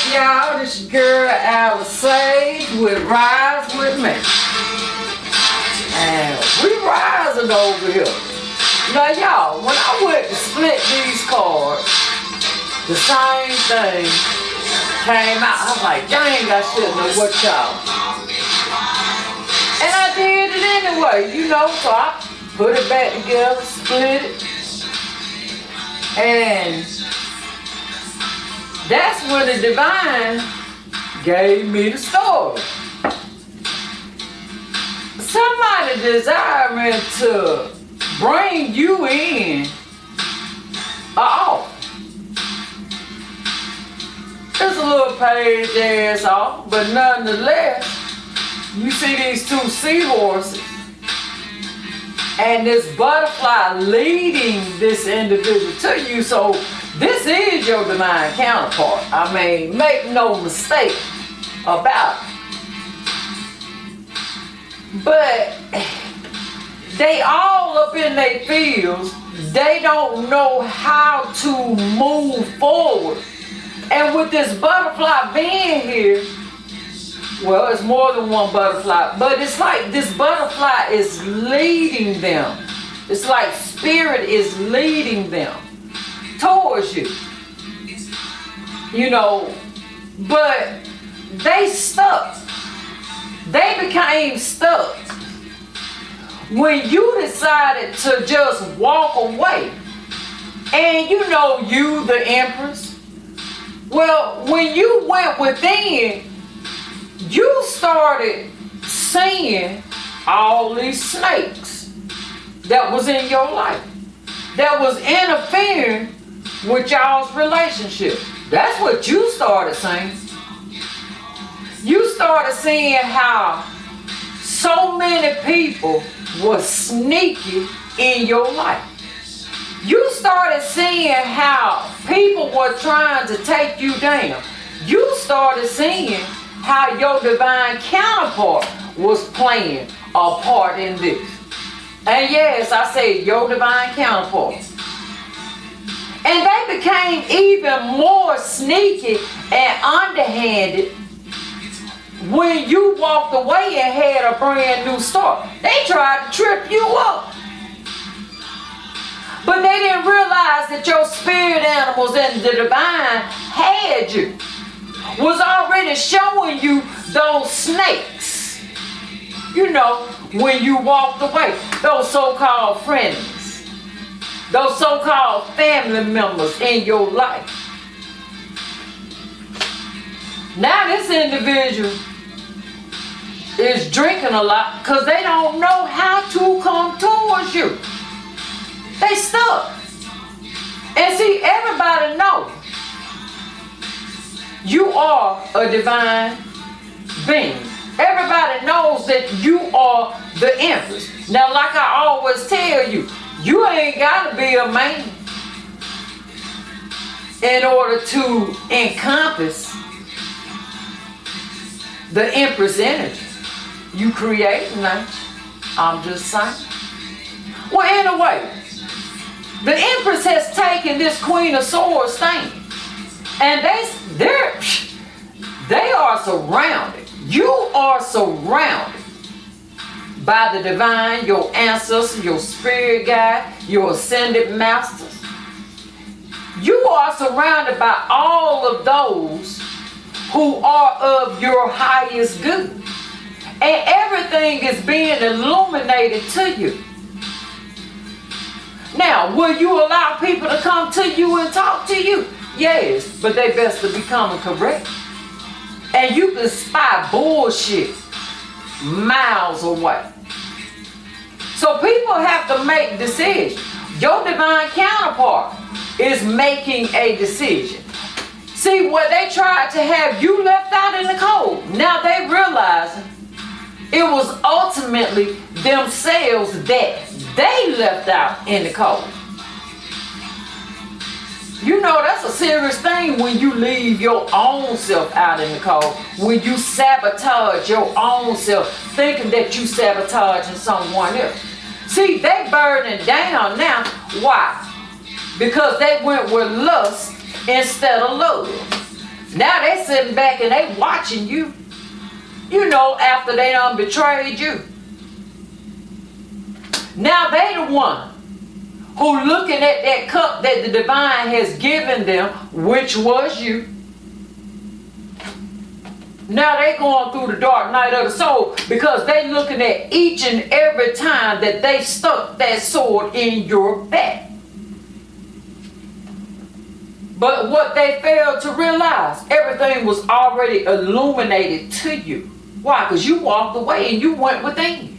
y'all? This your girl Alice Sage with Rise With Me. And we rising over here. Now y'all, when I went to split these cards, the same thing came out. I was like, dang, I shouldn't know what y'all. And I did it anyway, you know, so I put it back together, split it. And that's when the divine gave me the story. Somebody desiring to bring you in off. It's a little page ass off, but nonetheless, you see these two seahorses and this butterfly leading this individual to you. So this is your divine counterpart. I mean, make no mistake about it. But they all up in their fields. They don't know how to move forward. And with this butterfly being here, well, it's more than one butterfly, but it's like this butterfly is leading them. It's like spirit is leading them towards you. You know, but they stuck. They became stuck when you decided to just walk away. And you know, you, the Empress, well, when you went within, you started seeing all these snakes that was in your life, that was interfering with y'all's relationship. That's what you started seeing. You started seeing how so many people were sneaky in your life. You started seeing how people were trying to take you down. You started seeing how your divine counterpart was playing a part in this. And yes, I said your divine counterpart. And they became even more sneaky and underhanded when you walked away and had a brand new start. They tried to trip you up. But they didn't realize that your spirit animals and the divine had you. Was already showing you those snakes. You know, when you walked away. Those so-called friends. Those so-called family members in your life. Now this individual is drinking a lot because they don't know how to come towards you. They stuck. And see, everybody knows you are a divine being. Everybody knows that you are the Empress. Now, like I always tell you, you ain't got to be a man in order to encompass the Empress energy. You create, ain't you? I'm just saying. Well, anyway, the Empress has taken this Queen of Swords thing, and they are surrounded. You are surrounded by the divine, your ancestors, your spirit guide, your ascended masters. You are surrounded by all of those who are of your highest good. And everything is being illuminated to you. Now, will you allow people to come to you and talk to you? Yes, but they best to become correct. And you can spy bullshit miles away. So people have to make decisions. Your divine counterpart is making a decision. See, where they tried to have you left out in the cold, now they realizing it was ultimately themselves that they left out in the cold. You know, that's a serious thing when you leave your own self out in the cold. When you sabotage your own self, thinking that you sabotaging someone else. See, they burning down now. Why? Because they went with lust instead of love. Now they sitting back and they watching you. You know, after they done betrayed you. Now they the one who looking at that cup that the divine has given them, which was you. Now they going through the dark night of the soul because they looking at each and every time that they stuck that sword in your back. But what they failed to realize, everything was already illuminated to you. Why? Because you walked away and you went within.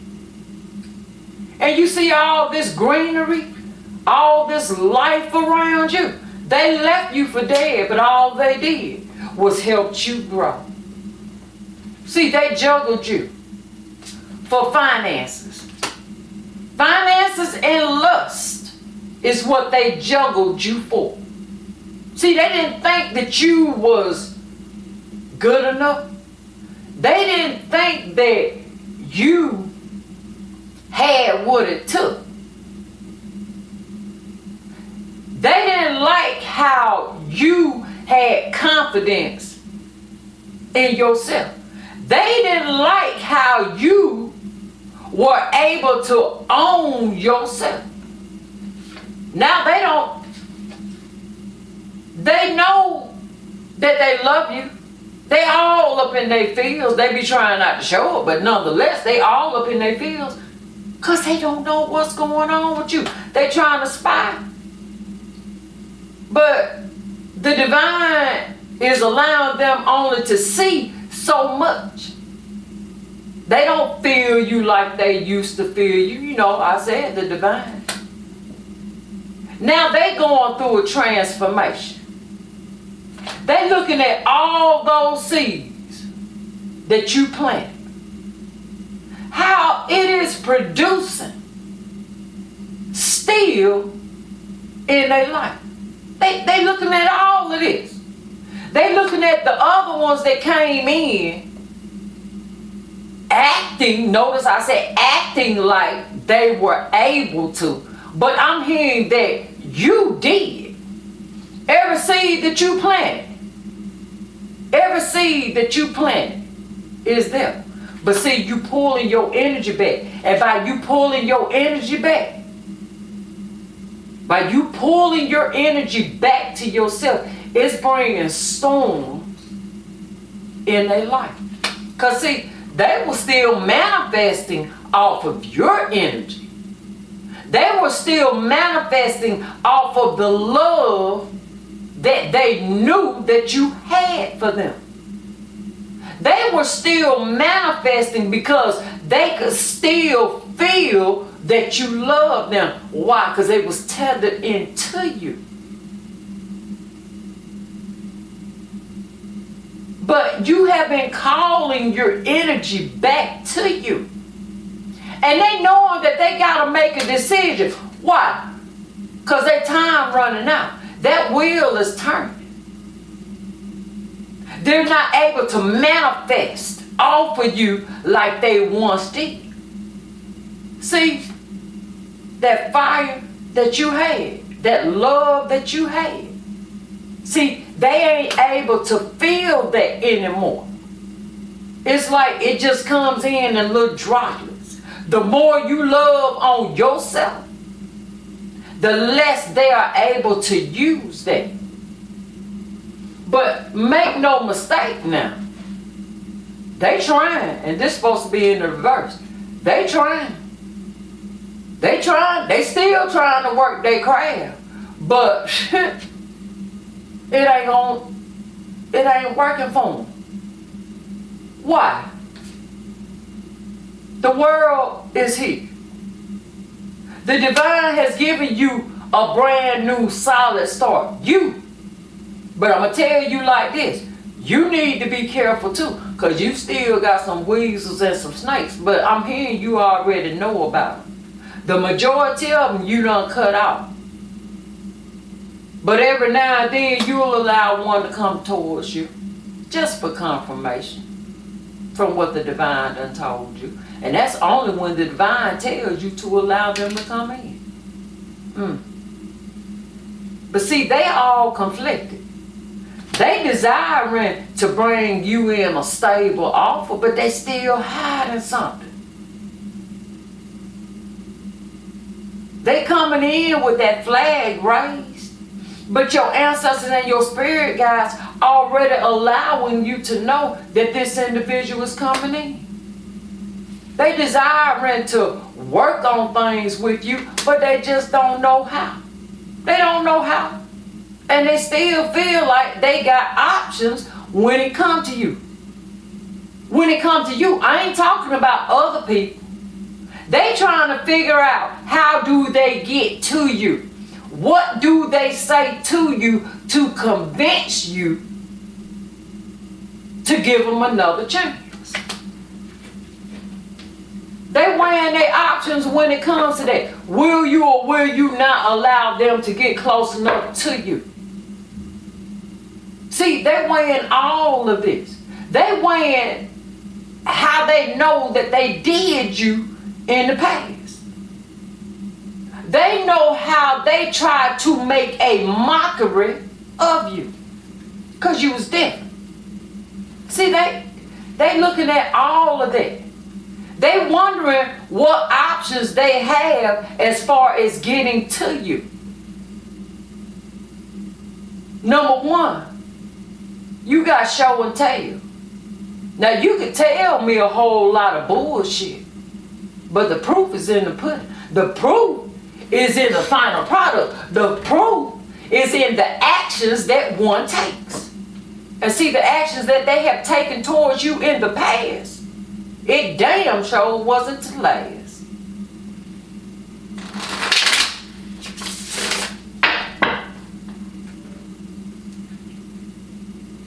And you see all this greenery, all this life around you. They left you for dead, but all they did was help you grow. See, they juggled you for finances. Finances and lust is what they juggled you for. See, they didn't think that you was good enough. They didn't think that you had what it took. They didn't like how you had confidence in yourself. They didn't like how you were able to own yourself. Now they know that they love you. They all up in their fields. They be trying not to show it, but nonetheless, they all up in their fields because they don't know what's going on with you. They trying to spy. But the divine is allowing them only to see so much. They don't feel you like they used to feel you. You know, I said the divine. Now they going through a transformation. They looking at all those seeds that you planted. How it is producing still in their life. They looking at all of this. They looking at the other ones that came in acting, notice I said acting like they were able to. But I'm hearing that you did. Every seed that you planted. Every seed that you planted is there. But see, you pulling your energy back. And by you pulling your energy back, by you pulling your energy back to yourself, it's bringing storms in their life. Because see, they were still manifesting off of your energy. They were still manifesting off of the love that they knew that you had for them. They were still manifesting because they could still feel that you loved them. Why? Because it was tethered into you. But you have been calling your energy back to you. And they knowing that they got to make a decision. Why? Because their time running out. That wheel is turning. They're not able to manifest off of you like they once did. See, that fire that you had, that love that you had, see, they ain't able to feel that anymore. It's like it just comes in little droplets. The more you love on yourself, the less they are able to use that. But make no mistake now, they trying, and this is supposed to be in the reverse. They trying. They still trying to work their craft, but it ain't working for them. Why? The world is here. The divine has given you a brand new solid start. But I'm going to tell you like this. You need to be careful too, because you still got some weasels and some snakes. But I'm hearing you already know about them. The majority of them you done cut out. But every now and then you'll allow one to come towards you. Just for confirmation from what the divine done told you. And that's only when the divine tells you to allow them to come in. But see, they all conflicted. They desiring to bring you in a stable offer, but they still hiding something. They coming in with that flag raised, but your ancestors and your spirit guides already allowing you to know that this individual is coming in. They desiring to work on things with you, but they just don't know how. They don't know how. And they still feel like they got options when it comes to you. When it comes to you, I ain't talking about other people. They trying to figure out how do they get to you. What do they say to you to convince you to give them another chance? They weighing their options when it comes to that. Will you or will you not allow them to get close enough to you? See, they weighing all of this. They weighing how they know that they did you in the past. They know how they tried to make a mockery of you because you was different. See, they looking at all of that. They wondering what options they have as far as getting to you. Number one, you got show and tell. Now you can tell me a whole lot of bullshit, but the proof is in the pudding. The proof is in the final product. The proof is in the actions that one takes. And see, the actions that they have taken towards you in the past, it damn sure wasn't to last.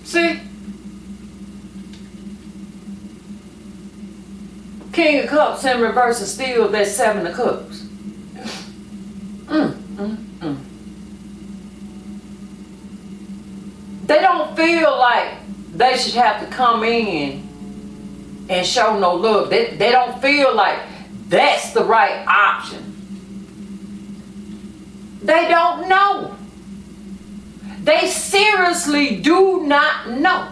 See? King of Cups in reverse is still that Seven of Cups. They don't feel like they should have to come in and show no love. They don't feel like that's the right option. They don't know. They seriously do not know.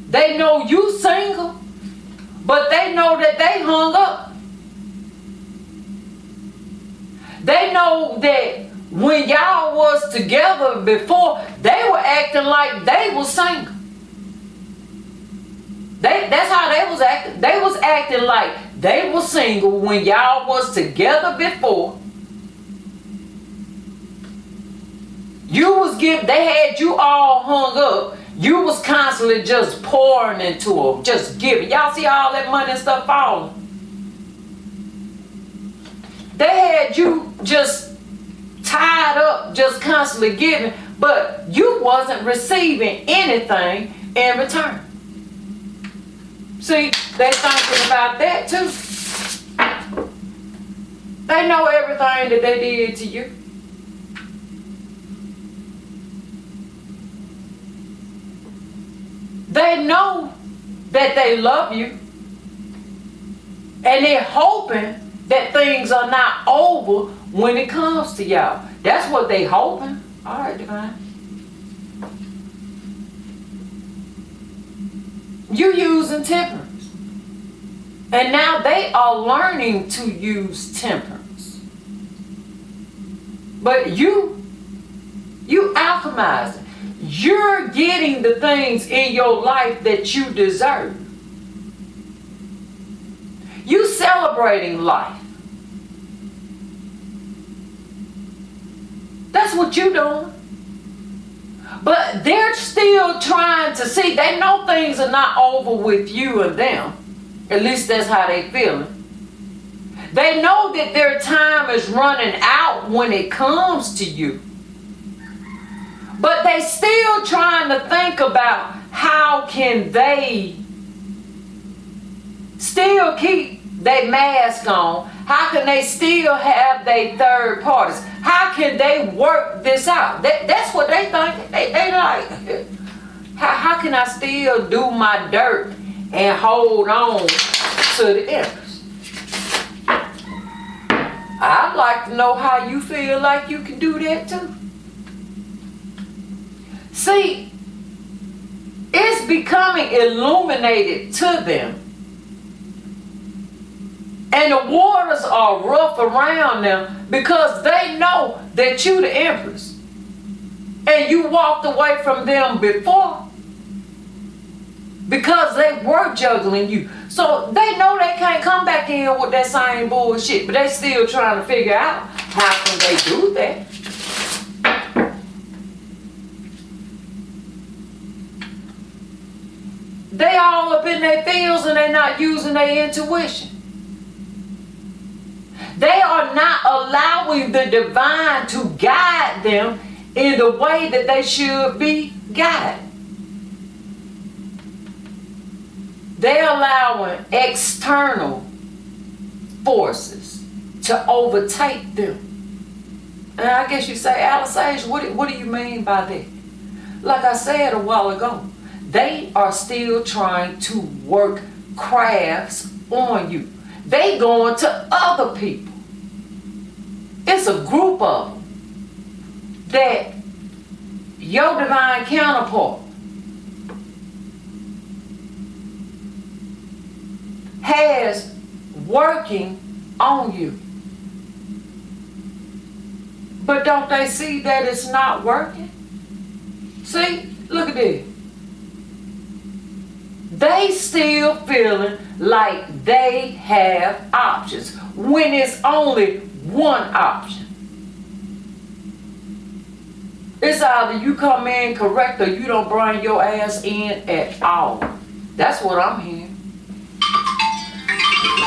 They know you single, but they know that they hung up. They know that when y'all was together before, they were acting like they was single. That's how they was acting. They was acting like they was single when y'all was together before. They had you all hung up. You was constantly just pouring into them, just giving. Y'all see all that money and stuff falling? They had you just tied up, just constantly giving, but you wasn't receiving anything in return. See, they thinking about that too. They know everything that they did to you. They know that they love you, and they're hoping that things are not over when it comes to y'all. That's what they hoping. All right, divine. You using temperance, and now they are learning to use temperance. But you alchemizing. You're getting the things in your life that you deserve. You celebrating life. That's what you doing. But they're still trying to see. They know things are not over with you and them. At least that's how they feeling. They know that their time is running out when it comes to you. But they still trying to think about how can they still keep their mask on. How can they still have their third parties? How can they work this out? That's what they think. They like, how can I still do my dirt and hold on to the embers? I'd like to know how you feel like you can do that too. See, it's becoming illuminated to them. And the waters are rough around them because they know that you the empress. And you walked away from them before because they were juggling you. So they know they can't come back in with that same bullshit, but they still trying to figure out how can they do that. They all up in their fields and they're not using their intuition. They are not allowing the divine to guide them in the way that they should be guided. They're allowing external forces to overtake them. And I guess you say, Alice, what do you mean by that? Like I said a while ago, they are still trying to work crafts on you. They going to other people. It's a group of them that your divine counterpart has working on you. But don't they see that it's not working? See, look at this. They still feeling like they have options when it's only one option. It's either you come in correct or you don't bring your ass in at all. That's what I'm hearing.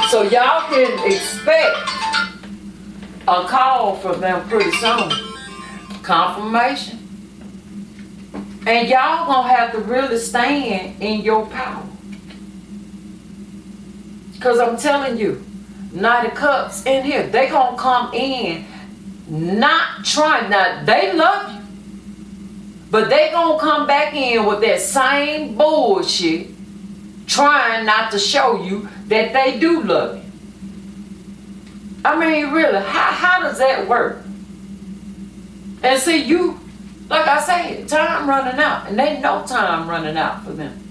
So y'all can expect a call from them pretty soon. Confirmation. And y'all gonna have to really stand in your power. Because I'm telling you, Knight of Cups in here, they gonna come in not trying. Now, they love you. But they gonna come back in with that same bullshit, trying not to show you that they do love you. I mean, really, how does that work? And see, you, like I said, time running out, and they know time running out for them.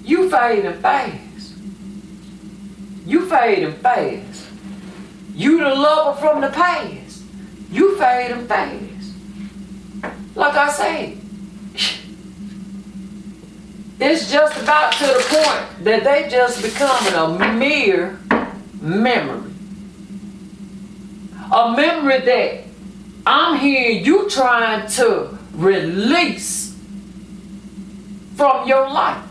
You fading fast. You fading fast. You the lover from the past. You fading fast. Like I said, it's just about to the point that they just becoming a mere memory. A memory that I'm hearing you trying to release from your life.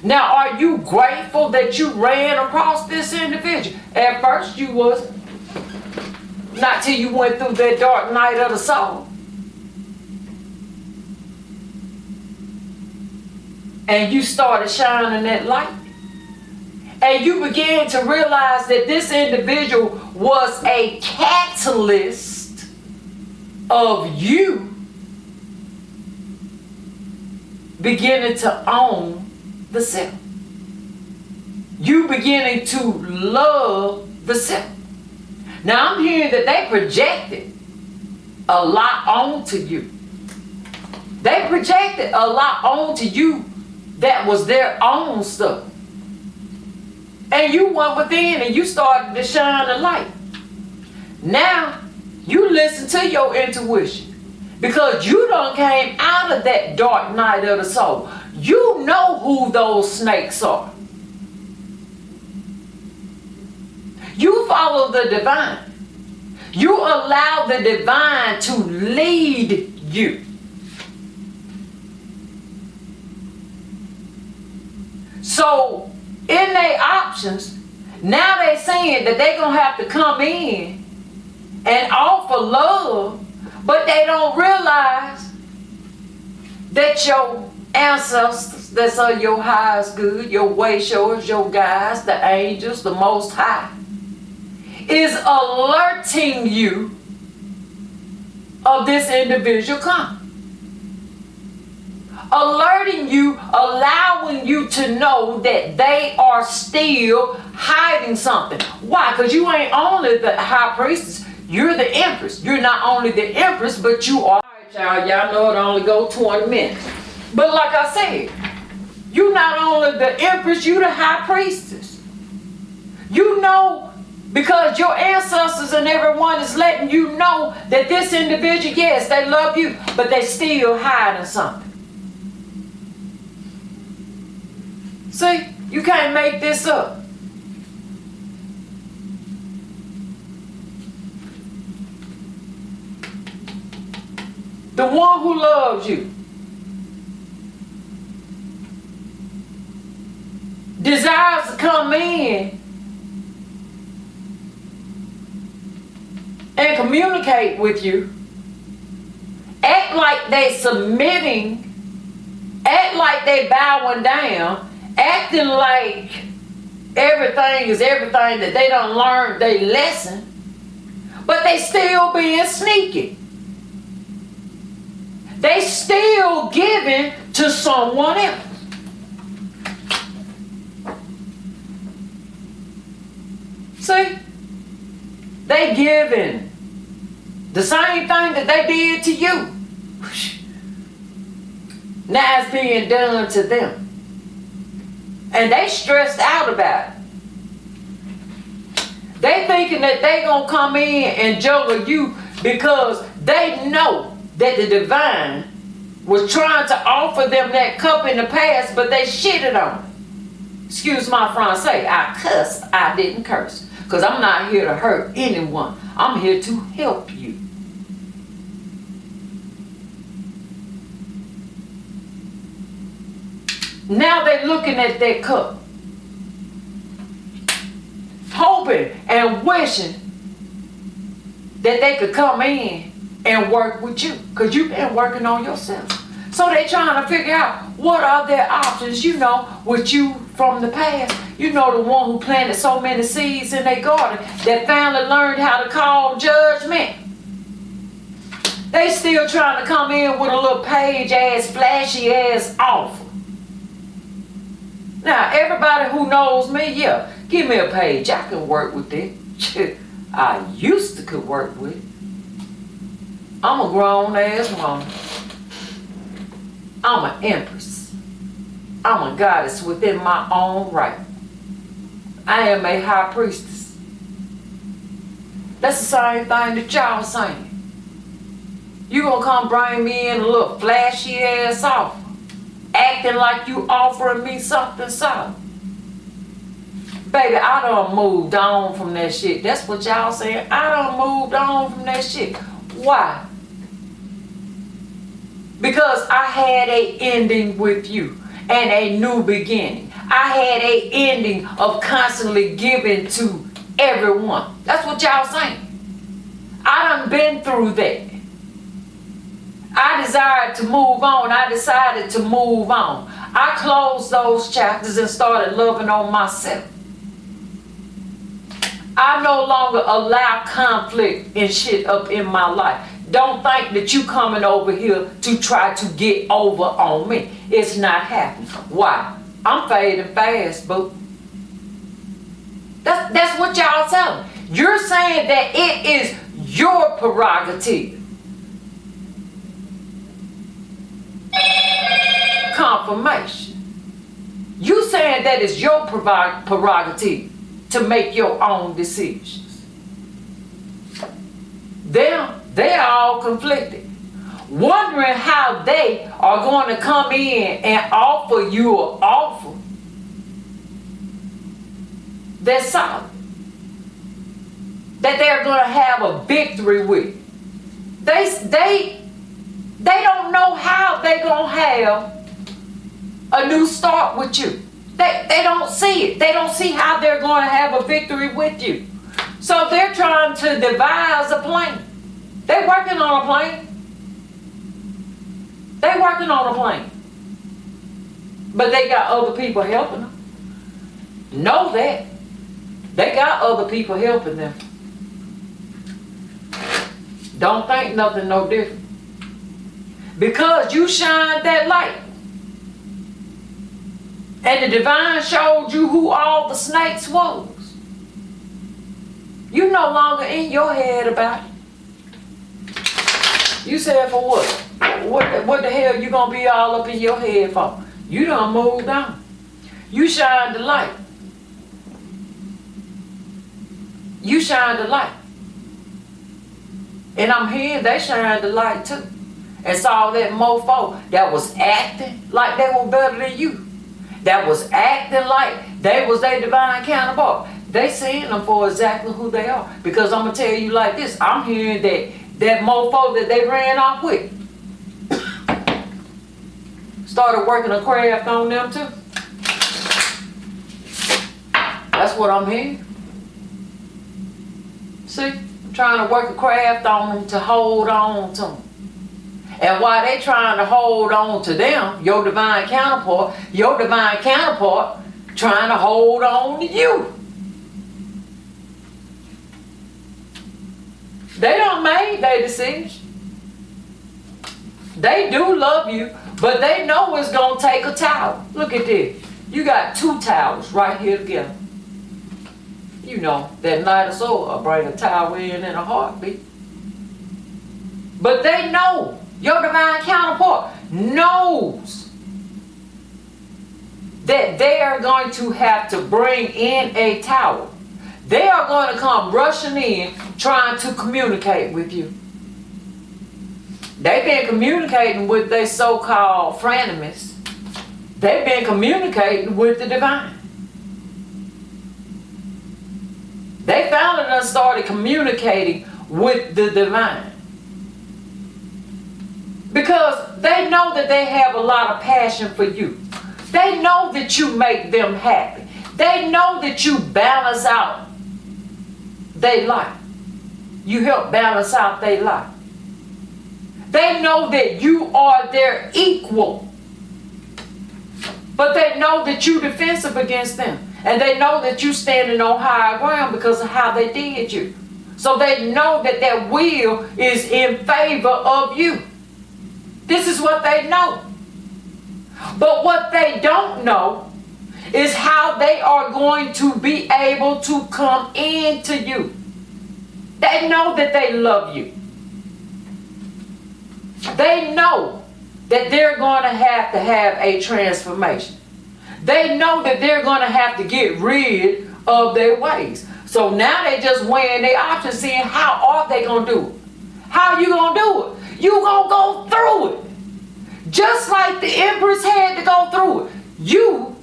Now, are you grateful that you ran across this individual? At first you wasn't. Not till you went through that dark night of the soul. And you started shining that light. And you began to realize that this individual was a catalyst of you beginning to own the self. You beginning to love the self. Now I'm hearing that they projected a lot onto you. They projected a lot onto you that was their own stuff. And you went within and you started to shine a light. Now, you listen to your intuition. Because you done came out of that dark night of the soul. You know who those snakes are. You follow the divine. You allow the divine to lead you. So, in their options, now they're saying that they're going to have to come in and offer love, but they don't realize that your ancestors, that's your highest good, your way showers, your guides, the angels, the Most High, is alerting you of this individual coming. Alerting you, allowing you to know that they are still hiding something. Why? Because you ain't only the high priestess, you're the empress. You're not only the empress, but you are Y'all know it only go 20 minutes. But like I said, you not only the empress, you the high priestess. You know, because your ancestors and everyone is letting you know that this individual, yes, they love you, but they still hiding something. See, you can't make this up. The one who loves you desires to come in and communicate with you, act like they submitting, act like they bowing down, acting like everything is everything, that they don't learn their lesson, but they still being sneaky. They still giving to someone else. See? They giving the same thing that they did to you. Now it's being done to them. And they stressed out about it. They thinking that they gonna come in and juggle you because they know that the divine was trying to offer them that cup in the past, but they shitted on it. Excuse my Francais, I cussed, I didn't curse. Because I'm not here to hurt anyone. I'm here to help you. Now they're looking at that cup, hoping and wishing that they could come in and work with you, because you've been working on yourself. So they're trying to figure out what are their options, you know, with you from the past. You know, the one who planted so many seeds in their garden that finally learned how to call judgment. They still trying to come in with a little page ass, flashy ass offer. Now, everybody who knows me, yeah, give me a page. I can work with it. I used to could work with it. I'm a grown ass woman. I'm an empress. I'm a goddess within my own right. I am a high priestess. That's the same thing that y'all saying. You gonna come bring me in a little flashy ass offer, acting like you offering me something solid. Baby, I done moved on from that shit. That's what y'all saying. I done moved on from that shit. Why? Because I had a ending with you and a new beginning. I had a ending of constantly giving to everyone. That's what y'all saying. I done been through that. I desired to move on. I decided to move on. I closed those chapters and started loving on myself. I no longer allow conflict and shit up in my life. Don't think that you coming over here to try to get over on me. It's not happening. Why? I'm fading fast, boo. That's what y'all telling. You're saying that it is your prerogative. Confirmation. You saying that it's your prerogative to make your own decisions. They're all conflicted, wondering how they are going to come in and offer you an offer that's solid, that they're going to have a victory with. They don't know how they're going to have a new start with you. They don't see it. They don't see how they're going to have a victory with you. So they're trying to devise a plan. They're working on a plan. They're working on a plan. But they got other people helping them. Know that. They got other people helping them. Don't think nothing no different. Because you shined that light. And the divine showed you who all the snakes was. You no longer in your head about it. You said for what? What the hell you gonna be all up in your head for? You done moved on. You shine the light. You shine the light. And I'm hearing they shine the light too. And saw that mofo that was acting like they were better than you. That was acting like they was their divine counterpart. They seeing them for exactly who they are. Because I'm going to tell you like this. I'm hearing that mofo that they ran off with started working a craft on them too. That's what I'm hearing. See? Trying to work a craft on them to hold on to them. And while they trying to hold on to them, your divine counterpart trying to hold on to you. They don't make their decision. They do love you, but they know it's going to take a towel. Look at this. You got two towels right here together. You know, that night or so, I'll bring a towel in a heartbeat. But they know, your divine counterpart knows that they are going to have to bring in a towel. They are going to come rushing in trying to communicate with you. They've been communicating with their so-called frenemies. They've been communicating with the divine. They finally done started communicating with the divine. Because they know that they have a lot of passion for you. They know that you make them happy. They know that you balance out their life. You help balance out their life. They know that you are their equal. But they know that you're defensive against them. And they know that you're standing on higher ground because of how they did you. So they know that their will is in favor of you. This is what they know. But what they don't know is how they are going to be able to come into you. They know that they love you. They know that they're going to have a transformation. They know that they're going to have to get rid of their ways. So now they just weighing their options, seeing how are they going to do it. How you going to do it? You going to go through it. Just like the Empress had to go through it. You,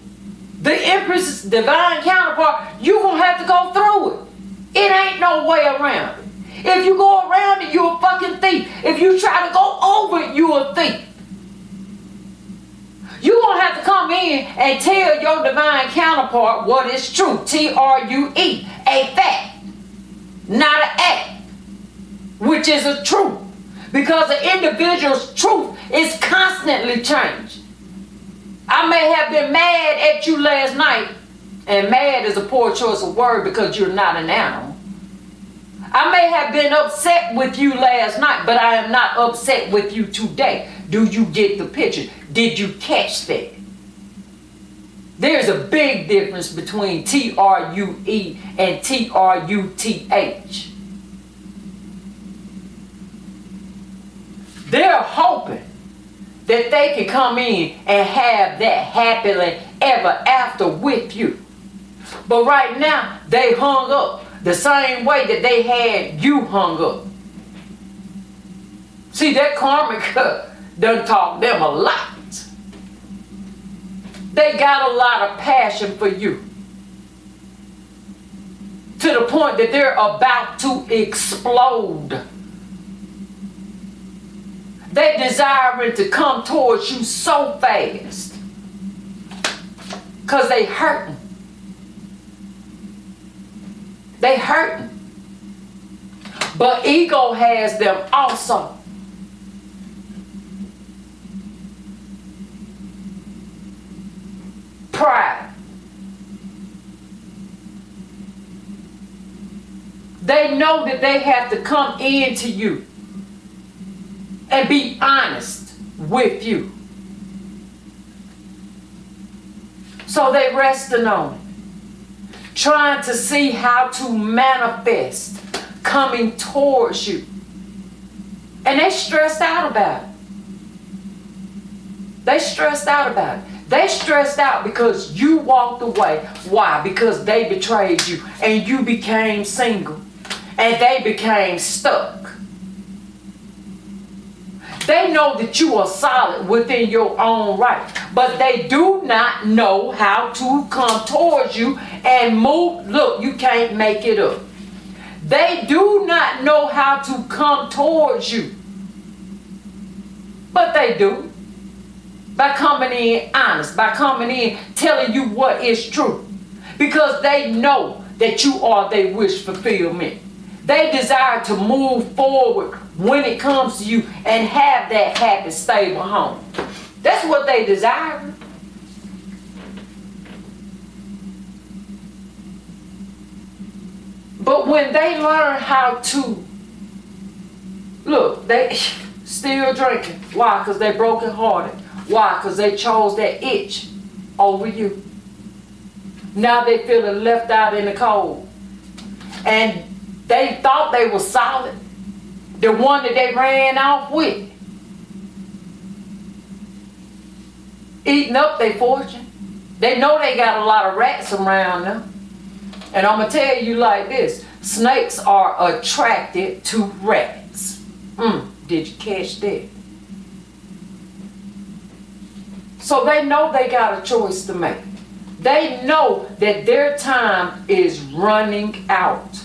the Empress's divine counterpart, you going to have to go through it. It ain't no way around it. If you go around it, you're a fucking thief. If you try to go over it, you're a thief. You're going to have to come in and tell your divine counterpart what is true. T-R-U-E. A fact. Not an act. Which is a truth. Because an individual's truth is constantly changed. I may have been mad at you last night. And mad is a poor choice of word because you're not an animal. I may have been upset with you last night, but I am not upset with you today. Do you get the picture? Did you catch that? There's a big difference between T-R-U-E and T-R-U-T-H. They're hoping that they can come in and have that happily ever after with you. But right now, they hung up the same way that they had you hung up. See, that karmic done taught them a lot. They got a lot of passion for you. To the point that they're about to explode. They desiring to come towards you so fast. Because they hurting. They hurting. But ego has them also. Pride. They know that they have to come into you and be honest with you. So they resting on it, trying to see how to manifest coming towards you. And And they stressed out about it. They stressed out about it. They stressed out because you walked away. Why? Because they betrayed you and you became single and they became stuck. They know that you are solid within your own right, but they do not know how to come towards you and move. Look, you can't make it up. They do not know how to come towards you, but they do. By coming in honest, by coming in telling you what is true. Because they know that you are their wish fulfillment. They desire to move forward when it comes to you and have that happy, stable home. That's what they desire. But when they learn how to, look, they still drinking. Why? Because they brokenhearted. Why? Because they chose that itch over you. Now they feeling left out in the cold. And they thought they were solid. The one that they ran off with. Eating up their fortune. They know they got a lot of rats around them. And I'm going to tell you like this. Snakes are attracted to rats. Did you catch that? So they know they got a choice to make. They know that their time is running out.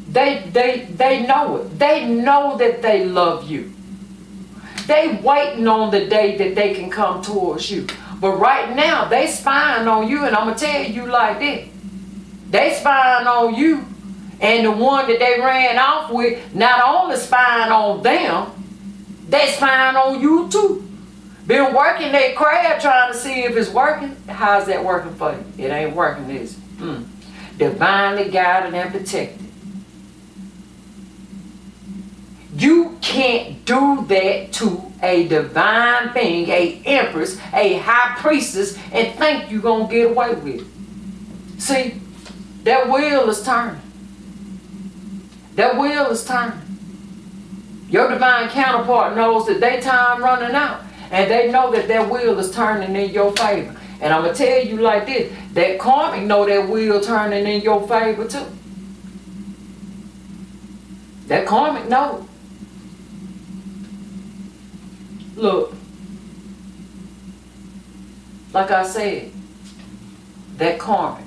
They know it. They know that they love you. They waiting on the day that they can come towards you. But right now, they spying on you, and I'm going to tell you like this. They spying on you, and the one that they ran off with, not only spying on them, they spying on you too. Been working their craft trying to see if it's working. How's that working for you? It ain't working, is it? Divinely guided and protected. You can't do that to a divine being, a empress, a high priestess, and think you're going to get away with it. See, that wheel is turning. That wheel is turning. Your divine counterpart knows that their time running out. And they know that that wheel is turning in your favor. And I'm going to tell you like this. That karmic know that wheel turning in your favor too. That karmic knows. Look. Like I said. That karmic.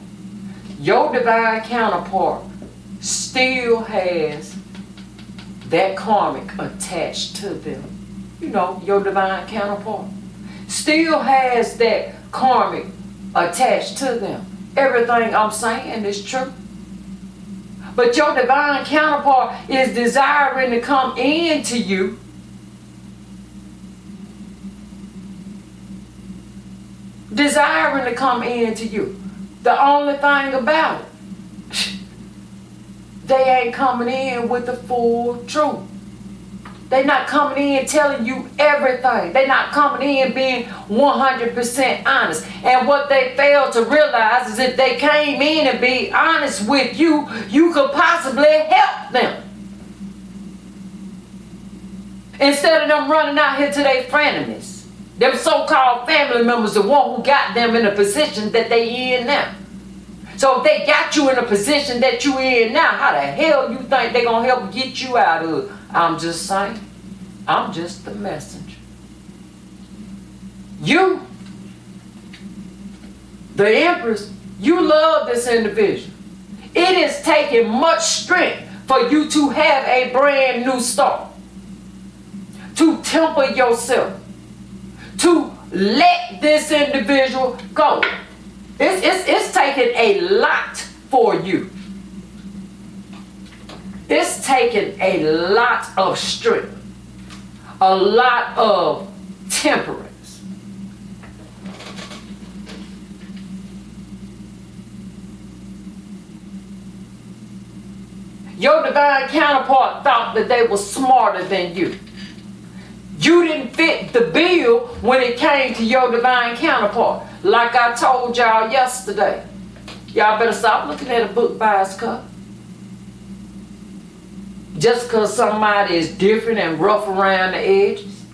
Your divine counterpart still has that karmic attached to them. You know, your divine counterpart still has that karmic attached to them. Everything I'm saying is true. But your divine counterpart is desiring to come into you. Desiring to come into you. The only thing about it, they ain't coming in with the full truth. They're not coming in telling you everything. They're not coming in being 100% honest. And what they fail to realize is if they came in and be honest with you, you could possibly help them. Instead of them running out here to their frenemies. Them so-called family members, the one who got them in a position that they in now. So if they got you in a position that you in now, how the hell you think they gonna help get you out of it? I'm just saying. I'm just the messenger. You, the Empress, you love this individual. It is taking much strength for you to have a brand new start. To temper yourself. To let this individual go. It's taking a lot for you. It's taking a lot of strength. A lot of temperance. Your divine counterpart thought that they were smarter than you. You didn't fit the bill when it came to your divine counterpart. Like I told y'all yesterday. Y'all better stop looking at a book by its cover. just because somebody is different and rough around the edges.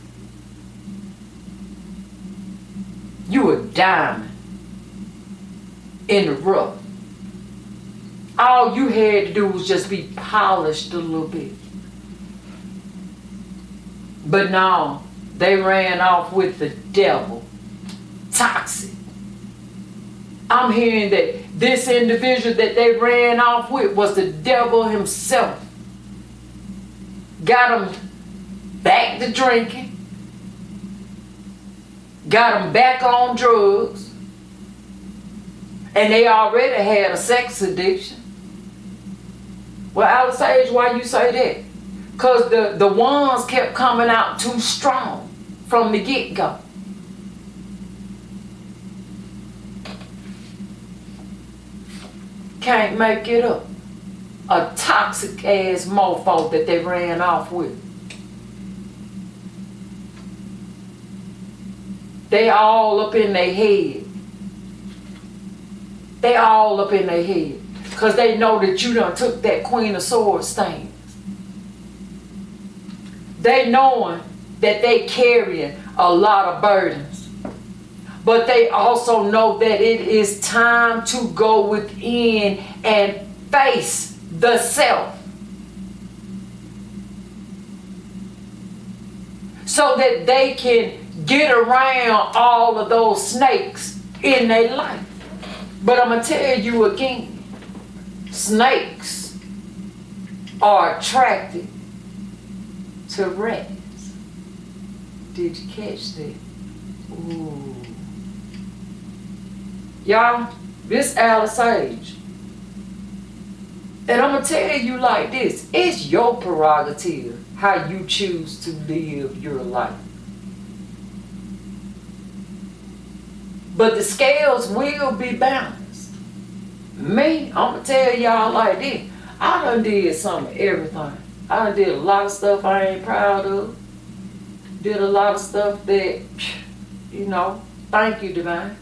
You a diamond in the rough. All you had to do was just be polished a little bit. But no, they ran off with the devil. Toxic. I'm hearing that this individual that they ran off with was the devil himself. Got him back to drinking. Got him back on drugs. And they already had a sex addiction. Well, Alice Age, why you say that? Because the ones kept coming out too strong from the get-go. Can't make it up. A toxic ass mofo that they ran off with. They all up in their head. They all up in their head. Because they know that you done took that Queen of Swords stance. They knowing that they carrying a lot of burdens. But they also know that it is time to go within and face the self. So that they can get around all of those snakes in their life. But I'm going to tell you again, snakes are attracted to rats. Did you catch that? Ooh. Y'all, this Alice Age. And I'm going to tell you like this. It's your prerogative how you choose to live your life. But the scales will be balanced. Me, I'm going to tell y'all like this. I done did some of everything. I done did a lot of stuff I ain't proud of. Did a lot of stuff that, you know, thank you, Divine.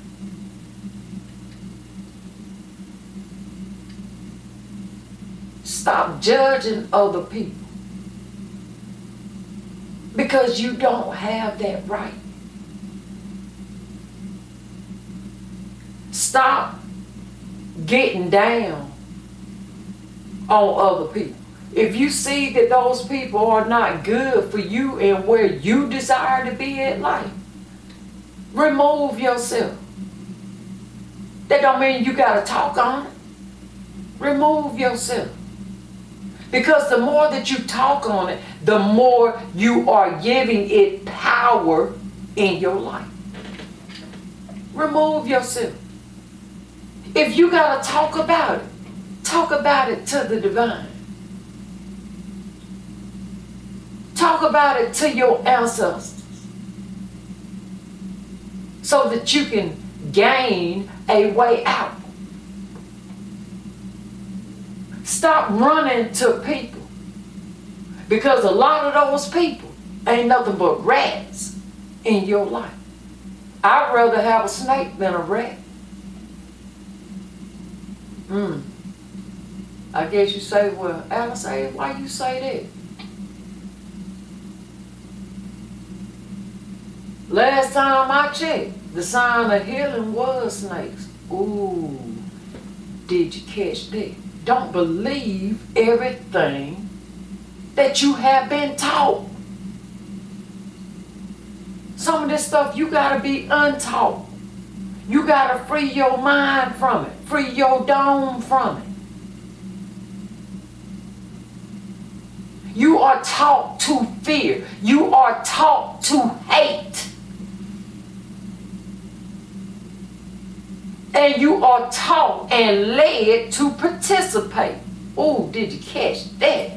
Stop judging other people. Because you don't have that right. Stop getting down on other people. If you see that those people are not good for you and where you desire to be in life, remove yourself. That don't mean you got to talk on it. Remove yourself. Because the more that you talk on it, the more you are giving it power in your life. Remove yourself. If you got to talk about it to the divine. Talk about it to your ancestors. So that you can gain a way out. Stop running to people. Because a lot of those people ain't nothing but rats in your life. I'd rather have a snake than a rat. I guess you say, well, Alice, why you say that? Last time I checked, the sign of healing was snakes. Ooh, did you catch that? Don't believe everything that you have been taught. Some of this stuff you gotta be untaught. You gotta free your mind from it. Free your dome from it. You are taught to fear. You are taught to hate. And you are taught and led to participate. Oh, did you catch that?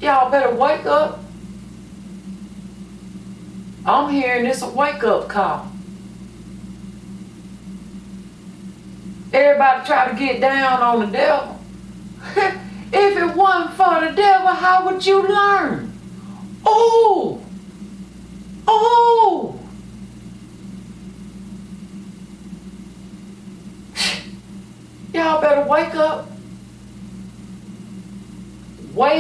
Y'all better wake up. I'm hearing this a wake-up call. Everybody try to get down on the devil. If it wasn't for the devil, how would you learn? Oh! Oh! Y'all better wake wake up. Wake